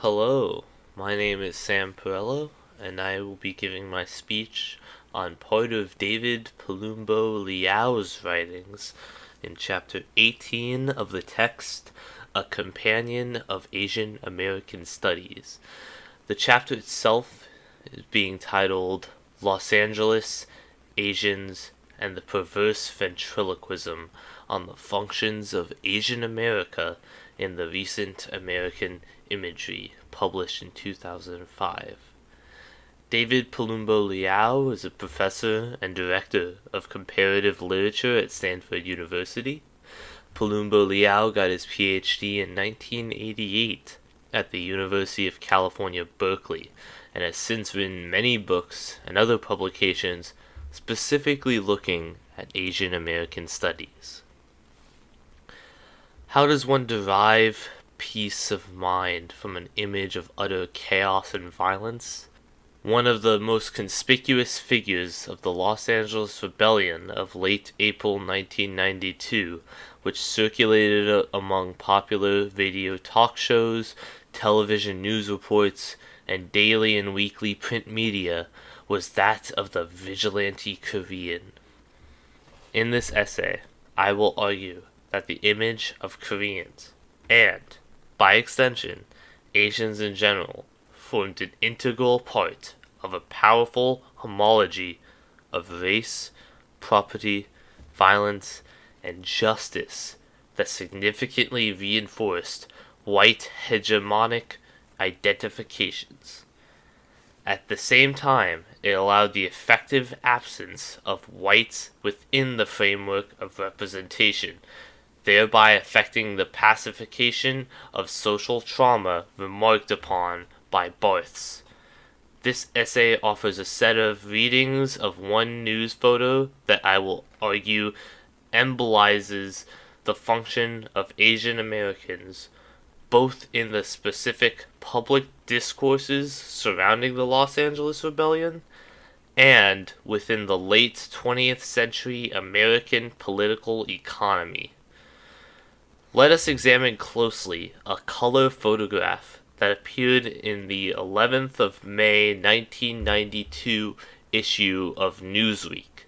Hello, my name is Sam Perello, and I will be giving my speech on part of David Palumbo-Liu's writings in Chapter 18 of the text, A Companion of Asian American Studies. The chapter itself is being titled Los Angeles, Asians, and the Perverse Ventriloquism on the Functions of Asian America in the Recent American Imagery, published in 2005. David Palumbo-Liu is a professor and director of comparative literature at Stanford University. Palumbo-Liu got his PhD in 1988 at the University of California, Berkeley, and has since written many books and other publications specifically looking at Asian American studies. How does one derive peace of mind from an image of utter chaos and violence? One of the most conspicuous figures of the Los Angeles Rebellion of late April 1992, which circulated among popular radio talk shows, television news reports, and daily and weekly print media, was that of the vigilante Korean. In this essay, I will argue that the image of Koreans, and, by extension, Asians in general, formed an integral part of a powerful homology of race, property, violence, and justice that significantly reinforced white hegemonic identifications. At the same time, it allowed the effective absence of whites within the framework of representation, thereby affecting the pacification of social trauma remarked upon by Barths. This essay offers a set of readings of one news photo that I will argue embolizes the function of Asian Americans, both in the specific public discourses surrounding the Los Angeles Rebellion and within the late 20th century American political economy. Let us examine closely a color photograph that appeared in the 11th of May 1992 issue of Newsweek.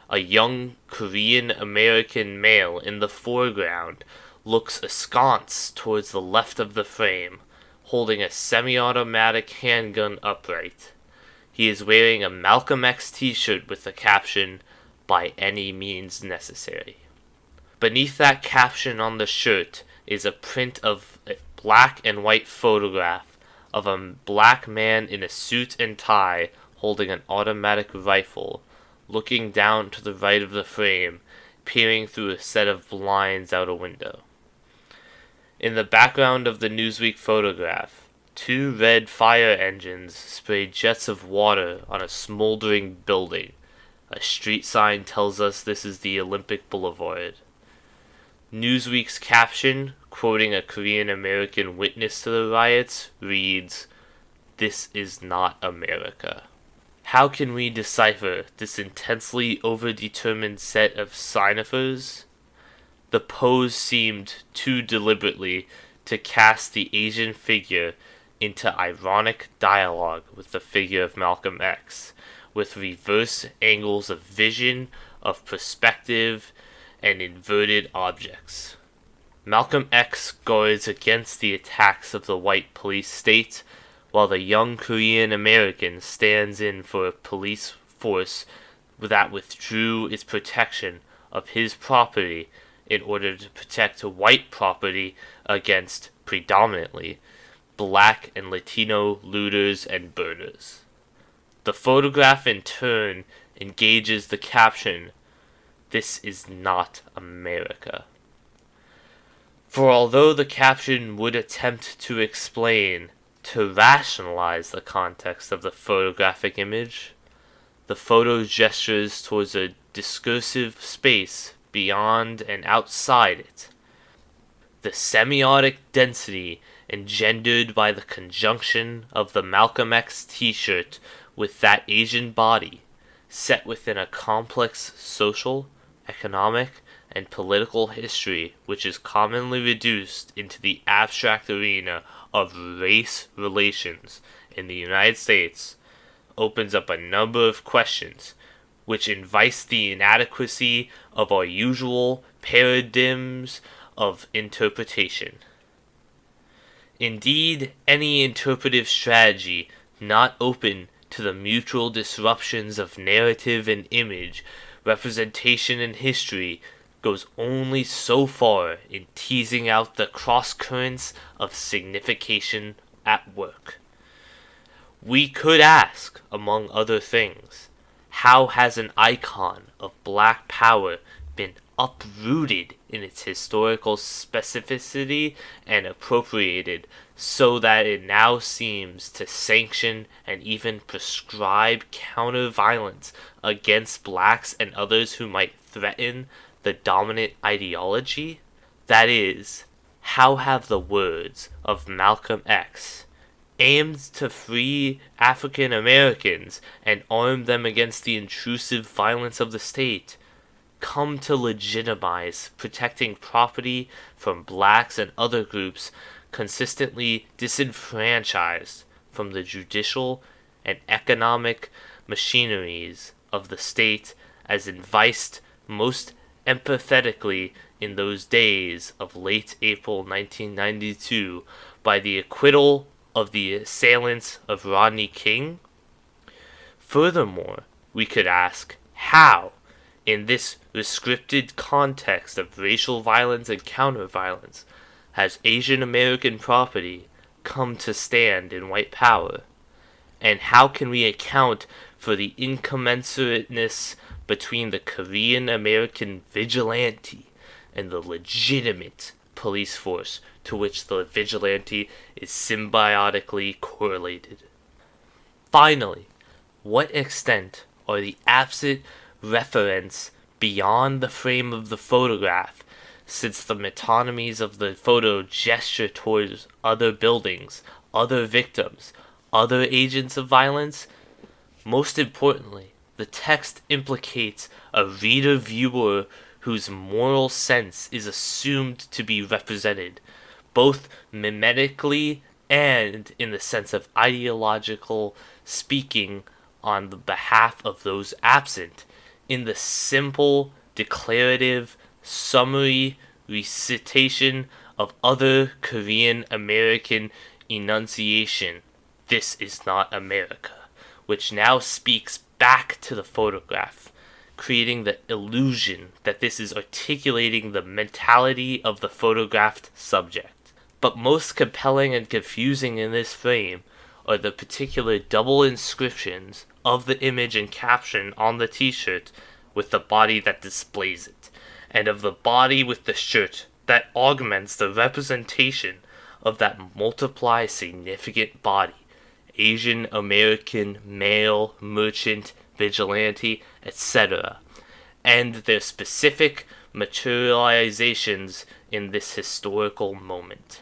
A young Korean American male in the foreground looks askance towards the left of the frame, holding a semi-automatic handgun upright. He is wearing a Malcolm X t-shirt with the caption, "By any means necessary." Beneath that caption on the shirt is a print of a black and white photograph of a black man in a suit and tie holding an automatic rifle, looking down to the right of the frame, peering through a set of blinds out a window. In the background of the Newsweek photograph, two red fire engines spray jets of water on a smoldering building. A street sign tells us this is the Olympic Boulevard. Newsweek's caption, quoting a Korean American witness to the riots, reads, "This is not America." How can we decipher this intensely overdetermined set of ciphers? The pose seemed too deliberately to cast the Asian figure into ironic dialogue with the figure of Malcolm X, with reverse angles of vision, of perspective, and inverted objects. Malcolm X guards against the attacks of the white police state, while the young Korean American stands in for a police force that withdrew its protection of his property in order to protect white property against, predominantly, black and Latino looters and burners. The photograph in turn engages the caption, "This is not America." For although the caption would attempt to explain, to rationalize the context of the photographic image, the photo gestures towards a discursive space beyond and outside it. The semiotic density engendered by the conjunction of the Malcolm X t-shirt with that Asian body, set within a complex social, economic, and political history which is commonly reduced into the abstract arena of race relations in the United States opens up a number of questions which invites the inadequacy of our usual paradigms of interpretation. Indeed, any interpretive strategy not open to the mutual disruptions of narrative and image, representation and history goes only so far in teasing out the cross-currents of signification at work. We could ask, among other things, how has an icon of black power been uprooted in its historical specificity and appropriated so that it now seems to sanction and even prescribe counter-violence against blacks and others who might threaten the dominant ideology? That is, how have the words of Malcolm X, aimed to free African Americans and arm them against the intrusive violence of the state, come to legitimize protecting property from blacks and other groups consistently disenfranchised from the judicial and economic machineries of the state, as advised most empathetically in those days of late April 1992 by the acquittal of the assailants of Rodney King? Furthermore, we could ask how, in this restricted context of racial violence and counter-violence, has Asian American property come to stand in white power? And how can we account for the incommensurateness between the Korean American vigilante and the legitimate police force to which the vigilante is symbiotically correlated? Finally, what extent are the absent reference beyond the frame of the photograph, since the metonymies of the photo gesture towards other buildings, other victims, other agents of violence? Most importantly, the text implicates a reader-viewer whose moral sense is assumed to be represented, both mimetically and in the sense of ideological speaking on the behalf of those absent, in the simple, declarative, summary recitation of other Korean American enunciation, "This is not America," which now speaks back to the photograph, creating the illusion that this is articulating the mentality of the photographed subject. But most compelling and confusing in this frame are the particular double inscriptions of the image and caption on the t-shirt with the body that displays it, and of the body with the shirt that augments the representation of that multiply significant body, Asian American male merchant vigilante, etc., and their specific materializations in this historical moment.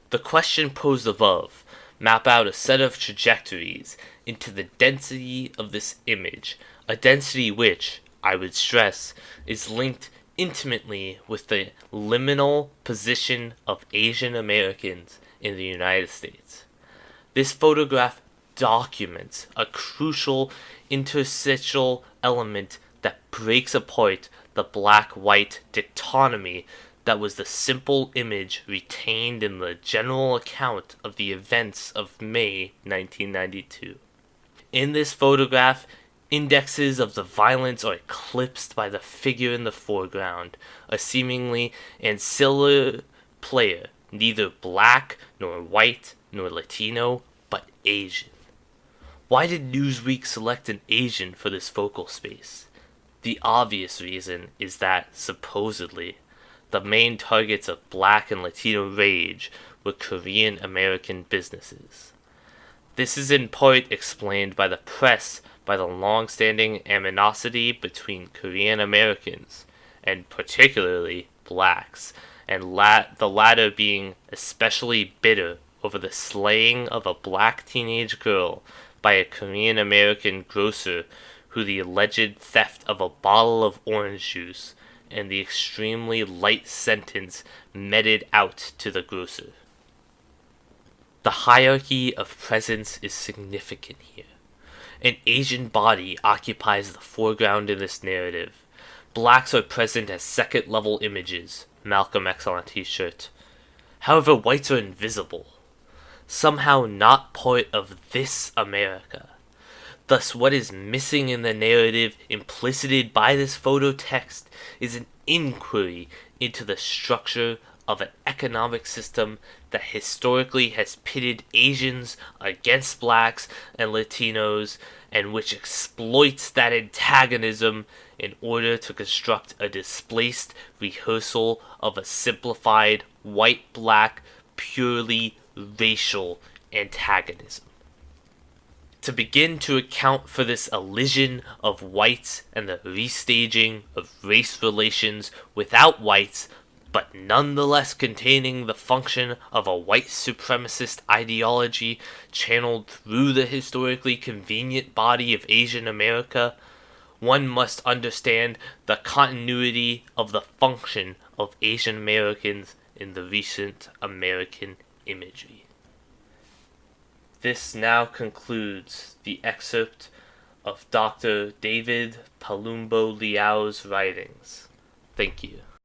The question posed above map out a set of trajectories into the density of this image, a density which, I would stress, is linked intimately with the liminal position of Asian Americans in the United States. This photograph documents a crucial interstitial element that breaks apart the black-white dichotomy that was the simple image retained in the general account of the events of May 1992. In this photograph, indexes of the violence are eclipsed by the figure in the foreground, a seemingly ancillary player, neither black nor white nor Latino, but Asian. Why did Newsweek select an Asian for this focal space? The obvious reason is that, supposedly, the main targets of black and Latino rage were Korean American businesses. This is in part explained by the press by the long-standing animosity between Korean Americans, and particularly blacks, and the latter being especially bitter over the slaying of a black teenage girl by a Korean American grocer who the alleged theft of a bottle of orange juice and the extremely light sentence meted out to the grocer. hierarchy of presence is significant here. An Asian body occupies the foreground in this narrative. Blacks are present as second-level images. Malcolm X on a t-shirt. However, whites are invisible. Somehow not part of this America. Thus, what is missing in the narrative implicited by this photo text is an inquiry into the structure of an economic system that historically has pitted Asians against blacks and Latinos, and which exploits that antagonism in order to construct a displaced rehearsal of a simplified white-black, purely racial antagonism. To begin to account for this elision of whites and the restaging of race relations without whites, but nonetheless containing the function of a white supremacist ideology channeled through the historically convenient body of Asian America, one must understand the continuity of the function of Asian Americans in the recent American imagery. This now concludes the excerpt of Dr. David Palumbo-Liu's writings. Thank you.